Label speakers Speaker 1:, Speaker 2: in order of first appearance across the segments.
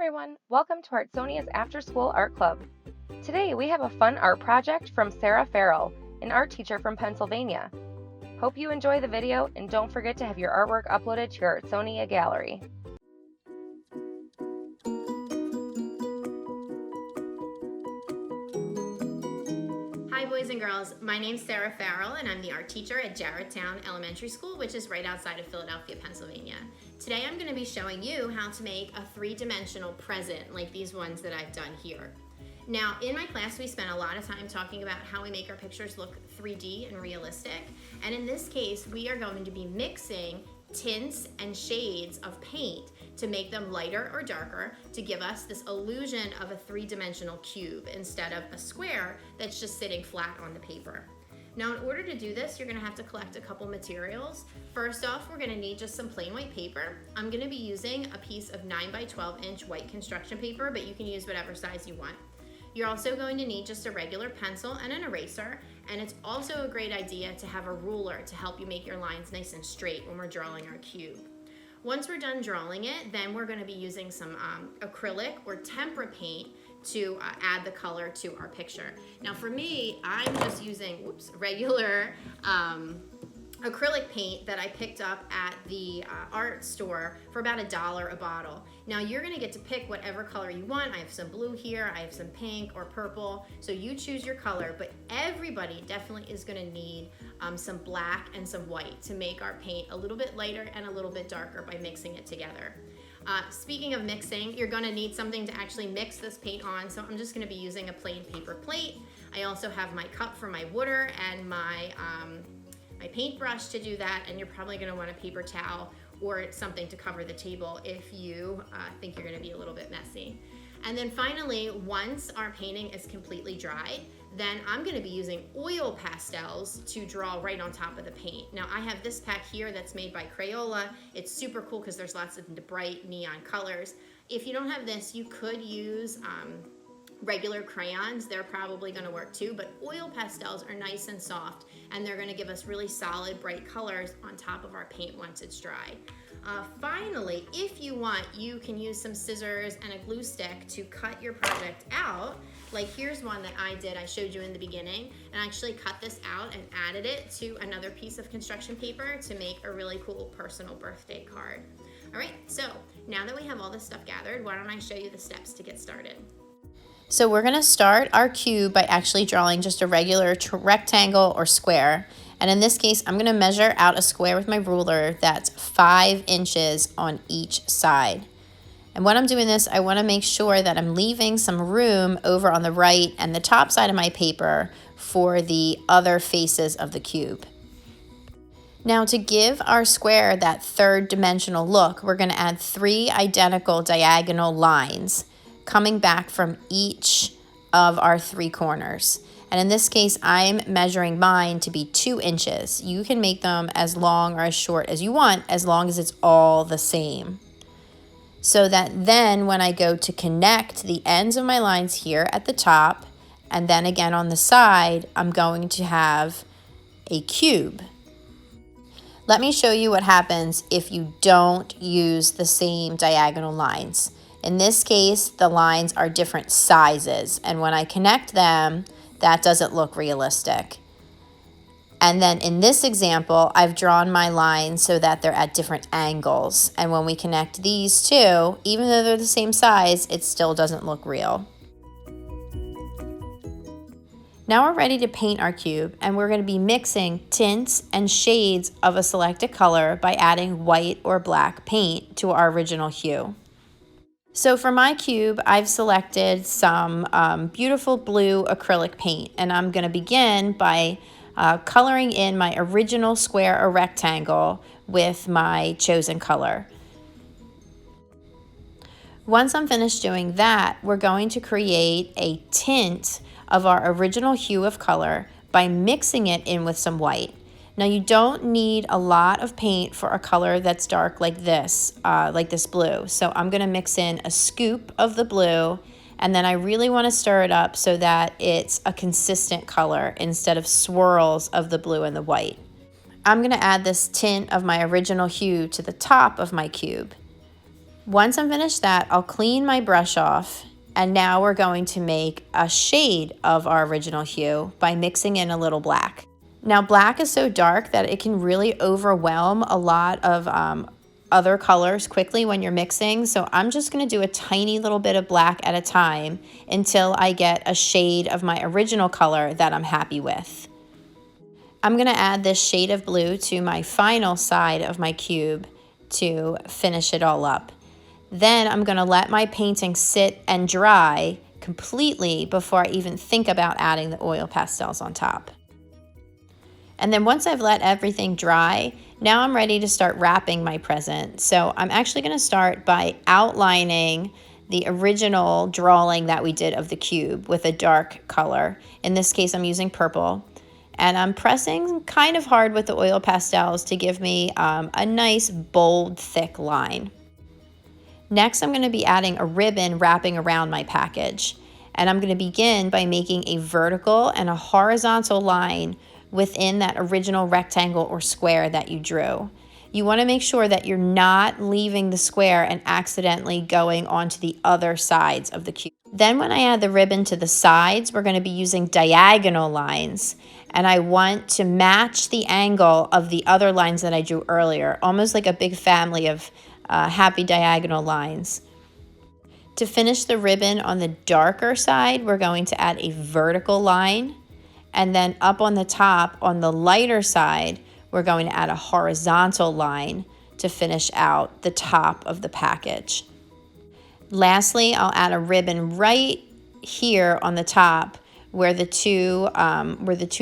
Speaker 1: everyone, welcome to Artsonia's After School Art Club. Today we have a fun art project from Sara Farrell, an art teacher from Pennsylvania. Hope you enjoy the video and don't forget to have your artwork uploaded to your Artsonia gallery.
Speaker 2: Hi boys and girls, my name's Sara Farrell and I'm the art teacher at Jarretttown Elementary School, which is right outside of Philadelphia, Pennsylvania. Today I'm going to be showing you how to make a three-dimensional present like these ones that I've done here. Now in my class we spent a lot of time talking about how we make our pictures look 3D and realistic, and in this case we are going to be mixing tints and shades of paint to make them lighter or darker to give us this illusion of a three-dimensional cube instead of a square that's just sitting flat on the paper. Now in order to do this, you're gonna have to collect a couple materials. First off, we're gonna need just some plain white paper. I'm gonna be using a piece of 9 by 12 inch white construction paper, but you can use whatever size you want. You're also going to need just a regular pencil and an eraser, and it's also a great idea to have a ruler to help you make your lines nice and straight when we're drawing our cube. Once we're done drawing it, then we're going to be using some acrylic or tempera paint to add the color to our picture. Now for me, I'm just using regular acrylic paint that I picked up at the art store for about $1 a bottle. Now you're gonna get to pick whatever color you want. I have some blue here, I have some pink or purple, so you choose your color, but everybody definitely is gonna need some black and some white to make our paint a little bit lighter and a little bit darker by mixing it together. Speaking of mixing, you're gonna need something to actually mix this paint on, so I'm just gonna be using a plain paper plate. I also have my cup for my water and my paintbrush to do that, and you're probably going to want a paper towel or something to cover the table if you think you're going to be a little bit messy. And then finally, once our painting is completely dried, then I'm going to be using oil pastels to draw right on top of the paint. Now I have this pack here that's made by Crayola. It's super cool because there's lots of bright neon colors. If you don't have this, you could use regular crayons. They're probably going to work too, but oil pastels are nice and soft and they're going to give us really solid bright colors on top of our paint once it's dried. Finally, if you want, you can use some scissors and a glue stick to cut your project out. Like here's one that I did, I showed you in the beginning, and I actually cut this out and added it to another piece of construction paper to make a really cool personal birthday card. All right, so now that we have all this stuff gathered, why don't I show you the steps to get started?
Speaker 3: So we're going to start our cube by actually drawing just a regular rectangle or square. And in this case, I'm going to measure out a square with my ruler that's 5 inches on each side. And when I'm doing this, I want to make sure that I'm leaving some room over on the right and the top side of my paper for the other faces of the cube. Now to give our square that third dimensional look, we're going to add 3 identical diagonal lines coming back from each of our 3 corners. And in this case, I'm measuring mine to be 2 inches. You can make them as long or as short as you want, as long as it's all the same. So that then when I go to connect the ends of my lines here at the top, and then again on the side, I'm going to have a cube. Let me show you what happens if you don't use the same diagonal lines. In this case, the lines are different sizes, and when I connect them, that doesn't look realistic. And then in this example, I've drawn my lines so that they're at different angles, and when we connect these two, even though they're the same size, it still doesn't look real. Now we're ready to paint our cube, and we're going to be mixing tints and shades of a selected color by adding white or black paint to our original hue. So for my cube, I've selected some beautiful blue acrylic paint, and I'm going to begin by coloring in my original square or rectangle with my chosen color. Once I'm finished doing that, we're going to create a tint of our original hue of color by mixing it in with some white. Now you don't need a lot of paint for a color that's dark like this blue. So I'm going to mix in a scoop of the blue, and then I really want to stir it up so that it's a consistent color instead of swirls of the blue and the white. I'm going to add this tint of my original hue to the top of my cube. Once I'm finished that, I'll clean my brush off, and now we're going to make a shade of our original hue by mixing in a little black. Now black is so dark that it can really overwhelm a lot of other colors quickly when you're mixing, so I'm just going to do a tiny little bit of black at a time until I get a shade of my original color that I'm happy with. I'm going to add this shade of blue to my final side of my cube to finish it all up. Then I'm going to let my painting sit and dry completely before I even think about adding the oil pastels on top. And then once I've let everything dry, now I'm ready to start wrapping my present. So I'm actually going to start by outlining the original drawing that we did of the cube with a dark color. In this case, I'm using purple. And I'm pressing kind of hard with the oil pastels to give me a nice, bold, thick line. Next, I'm going to be adding a ribbon wrapping around my package. And I'm going to begin by making a vertical and a horizontal line within that original rectangle or square that you drew. You want to make sure that you're not leaving the square and accidentally going onto the other sides of the cube. Then when I add the ribbon to the sides, we're going to be using diagonal lines. And I want to match the angle of the other lines that I drew earlier, almost like a big family of happy diagonal lines. To finish the ribbon on the darker side, we're going to add a vertical line. And then up on the top, on the lighter side, we're going to add a horizontal line to finish out the top of the package. Lastly, I'll add a ribbon right here on the top where the two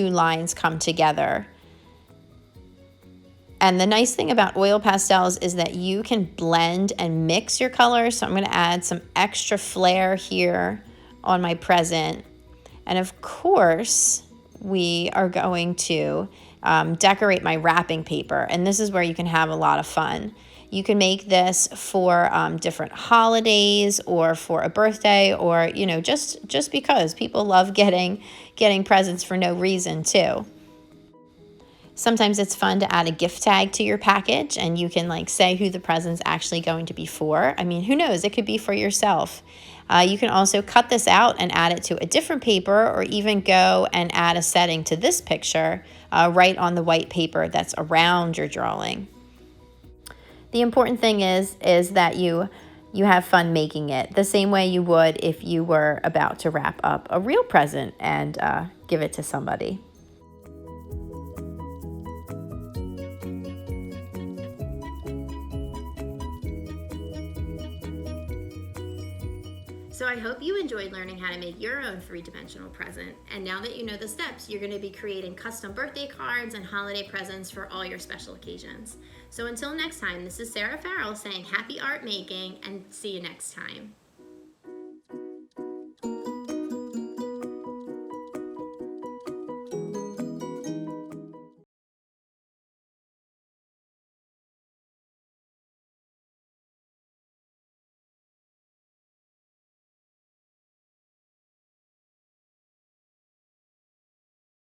Speaker 3: lines come together. And the nice thing about oil pastels is that you can blend and mix your colors. So I'm going to add some extra flair here on my present. And of course, we are going to decorate my wrapping paper. And this is where you can have a lot of fun. You can make this for different holidays or for a birthday, or, you know, just because people love getting presents for no reason too. Sometimes it's fun to add a gift tag to your package, and you can like say who the present's actually going to be for. I mean, who knows? It could be for yourself. You can also cut this out and add it to a different paper, or even go and add a setting to this picture right on the white paper that's around your drawing. The important thing is that you have fun making it the same way you would if you were about to wrap up a real present and give it to somebody.
Speaker 2: So I hope you enjoyed learning how to make your own three-dimensional present. And now that you know the steps, you're going to be creating custom birthday cards and holiday presents for all your special occasions. So until next time, this is Sara Farrell saying happy art making, and see you next time.